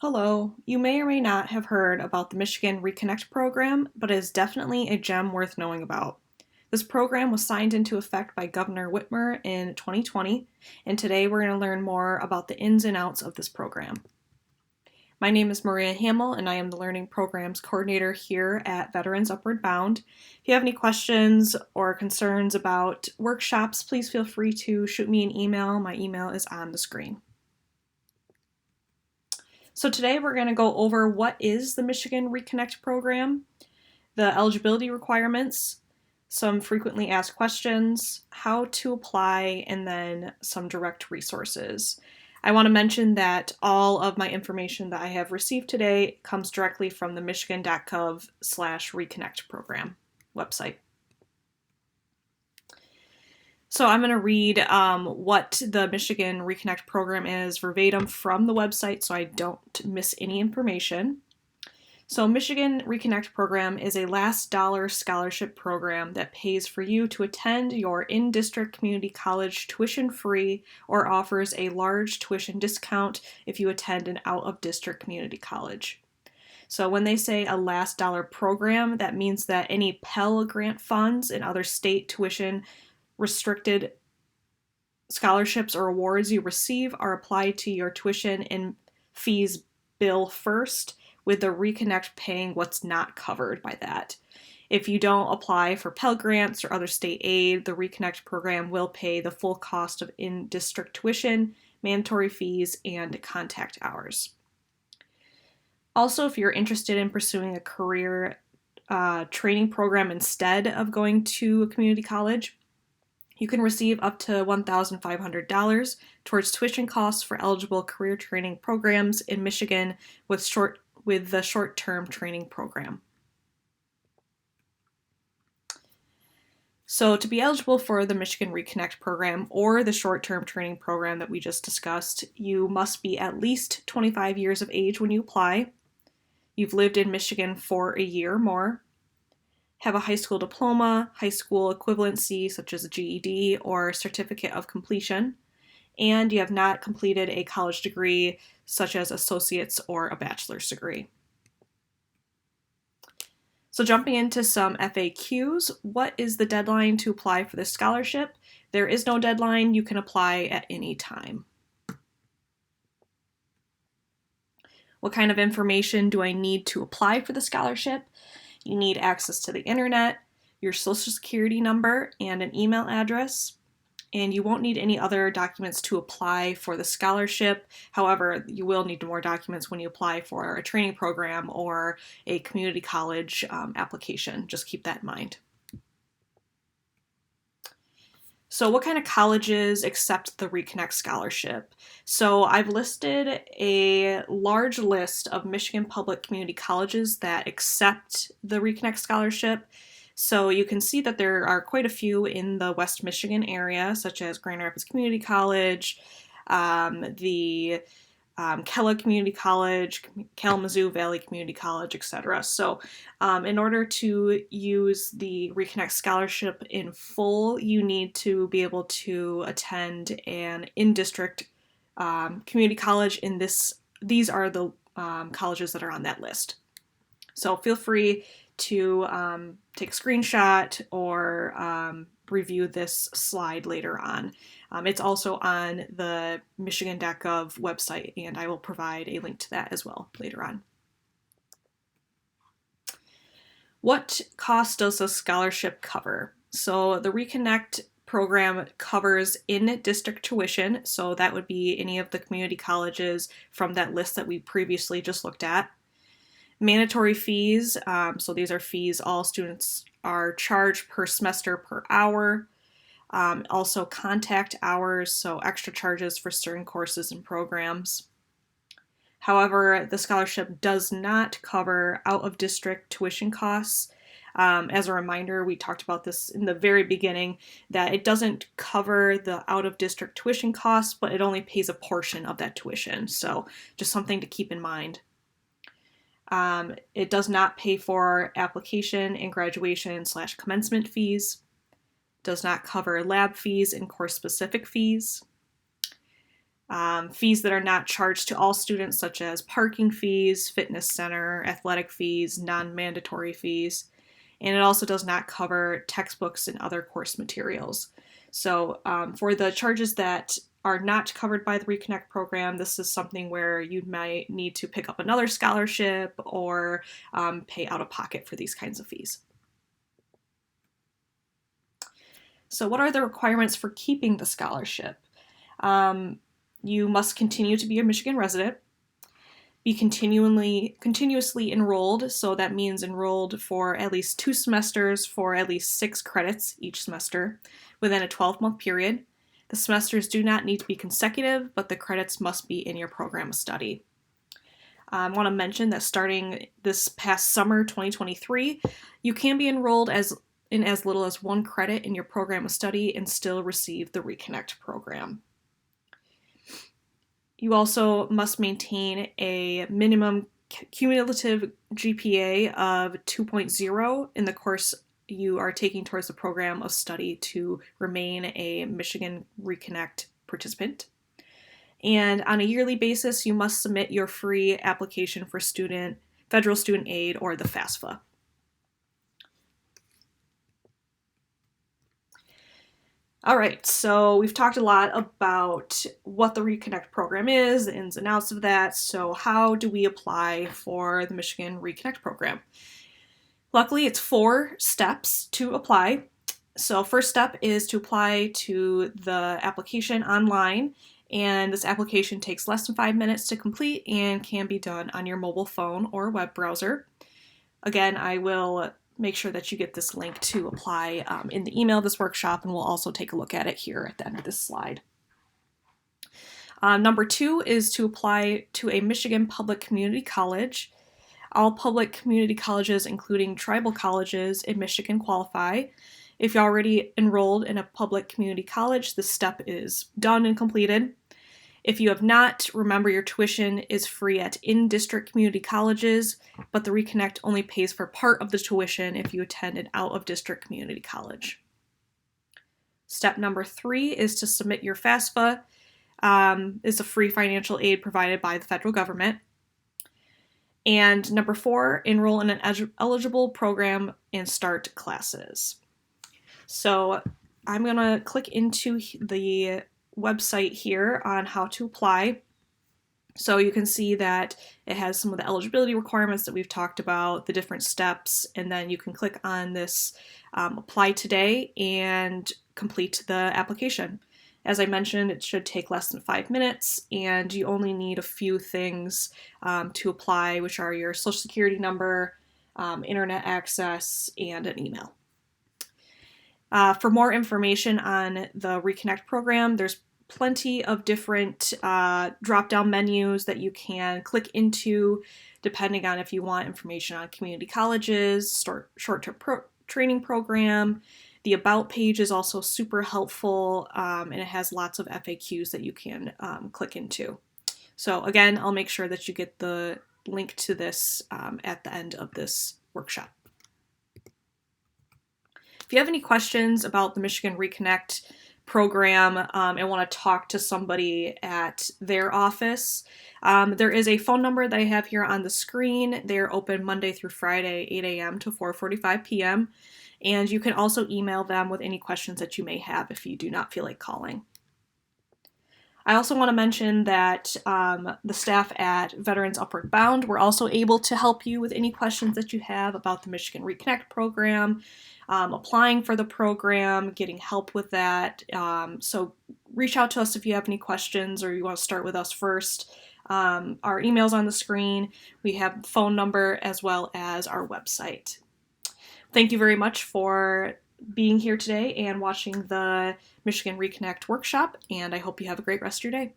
Hello, you may or may not have heard about the Michigan Reconnect program, but it is definitely a gem worth knowing about. This program was signed into effect by Governor Whitmer in 2020, and today we're going to learn more about the ins and outs of this program. My name is Maria Hamill, and I am the Learning Programs Coordinator here at Veterans Upward Bound. If you have any questions or concerns about workshops, please feel free to shoot me an email. My email is on the screen. So today we're going to go over what is the Michigan Reconnect program, the eligibility requirements, some frequently asked questions, how to apply, and then some direct resources. I want to mention that all of my information that I have received today comes directly from the michigan.gov/reconnect program website. So I'm going to read what the Michigan Reconnect program is verbatim from the website so I don't miss any information. So Michigan Reconnect program is a last dollar scholarship program that pays for you to attend your in-district community college tuition-free or offers a large tuition discount if you attend an out-of-district community college. So when they say a last dollar program, that means that any Pell Grant funds and other state tuition restricted scholarships or awards you receive are applied to your tuition and fees bill first, with the Reconnect paying what's not covered by that. If you don't apply for Pell Grants or other state aid, the Reconnect program will pay the full cost of in-district tuition, mandatory fees, and contact hours. Also, if you're interested in pursuing a career training program instead of going to a community college, you can receive up to $1,500 towards tuition costs for eligible career training programs in Michigan with the short-term training program. So to be eligible for the Michigan Reconnect program or the short-term training program that we just discussed, you must be at least 25 years of age when you apply. You've lived in Michigan for a year or more, have a high school diploma, high school equivalency such as a GED or certificate of completion, and you have not completed a college degree such as associate's or a bachelor's degree. So jumping into some FAQs, what is the deadline to apply for this scholarship? There is no deadline. You can apply at any time. What kind of information do I need to apply for the scholarship? You need access to the internet, your social security number, and an email address. And you won't need any other documents to apply for the scholarship. However, you will need more documents when you apply for a training program or a community college application. Just keep that in mind. So what kind of colleges accept the Reconnect scholarship? So I've listed a large list of Michigan public community colleges that accept the Reconnect scholarship. So you can see that there are quite a few in the West Michigan area, such as Grand Rapids Community College, the Kellogg Community College, Kalamazoo Valley Community College, etc. So in order to use the Reconnect scholarship in full, you need to be able to attend an in-district community college. These are the colleges that are on that list. So feel free to take a screenshot or review this slide later on. It's also on the michigan.gov website, and I will provide a link to that as well later on. What cost does a scholarship cover? So the Reconnect program covers in-district tuition, so that would be any of the community colleges from that list that we previously just looked at. Mandatory fees, so these are fees all students are charged per semester per hour. Also contact hours, so extra charges for certain courses and programs. However, the scholarship does not cover out-of-district tuition costs. As a reminder, we talked about this in the very beginning, that it doesn't cover the out-of-district tuition costs, but it only pays a portion of that tuition. So just something to keep in mind. It does not pay for application and graduation/commencement fees. Does not cover lab fees and course-specific fees. fees that are not charged to all students, such as parking fees, fitness center, athletic fees, non-mandatory fees. And it also does not cover textbooks and other course materials. So for the charges that are not covered by the Reconnect program, this is something where you might need to pick up another scholarship or pay out of pocket for these kinds of fees. So what are the requirements for keeping the scholarship? You must continue to be a Michigan resident, be continuously enrolled, so that means enrolled for at least 2 semesters for at least 6 credits each semester within a 12-month period. The semesters do not need to be consecutive, but the credits must be in your program of study. I want to mention that starting this past summer, 2023, you can be enrolled in as little as 1 credit in your program of study and still receive the Reconnect program. You also must maintain a minimum cumulative GPA of 2.0 in the course you are taking towards the program of study to remain a Michigan Reconnect participant. And on a yearly basis, you must submit your free application for federal student aid, or the FAFSA. All right, so we've talked a lot about what the Reconnect program is, the ins and outs of that. So how do we apply for the Michigan Reconnect program? Luckily, it's 4 steps to apply. So first step is to apply to the application online, and this application takes less than 5 minutes to complete and can be done on your mobile phone or web browser. Again, I will make sure that you get this link to apply in the email of this workshop, and we'll also take a look at it here at the end of this slide. Number 2 is to apply to a Michigan public community college. All public community colleges, including tribal colleges in Michigan, qualify. If you're already enrolled in a public community college, this step is done and completed. If you have not, remember your tuition is free at in-district community colleges, but the Reconnect only pays for part of the tuition if you attend an out-of-district community college. Step number 3 is to submit your FAFSA. It's a free financial aid provided by the federal government. And number 4, enroll in an eligible program and start classes. So I'm going to click into the website here on how to apply. So you can see that it has some of the eligibility requirements that we've talked about, the different steps, and then you can click on this apply today and complete the application. As I mentioned, it should take less than 5 minutes, and you only need a few things to apply, which are your social security number, internet access, and an email. For more information on the Reconnect program, there's plenty of different drop-down menus that you can click into depending on if you want information on community colleges, short-term training program. The About page is also super helpful, and it has lots of FAQs that you can click into. So again, I'll make sure that you get the link to this at the end of this workshop. If you have any questions about the Michigan Reconnect program and want to talk to somebody at their office, there is a phone number that I have here on the screen. They're open Monday through Friday, 8 a.m. to 4:45 p.m. And you can also email them with any questions that you may have if you do not feel like calling. I also want to mention that the staff at Veterans Upward Bound were also able to help you with any questions that you have about the Michigan Reconnect program, applying for the program, getting help with that. So reach out to us if you have any questions or you want to start with us first. Our email's on the screen. We have phone number as well as our website. Thank you very much for being here today and watching the Michigan Reconnect workshop, and I hope you have a great rest of your day.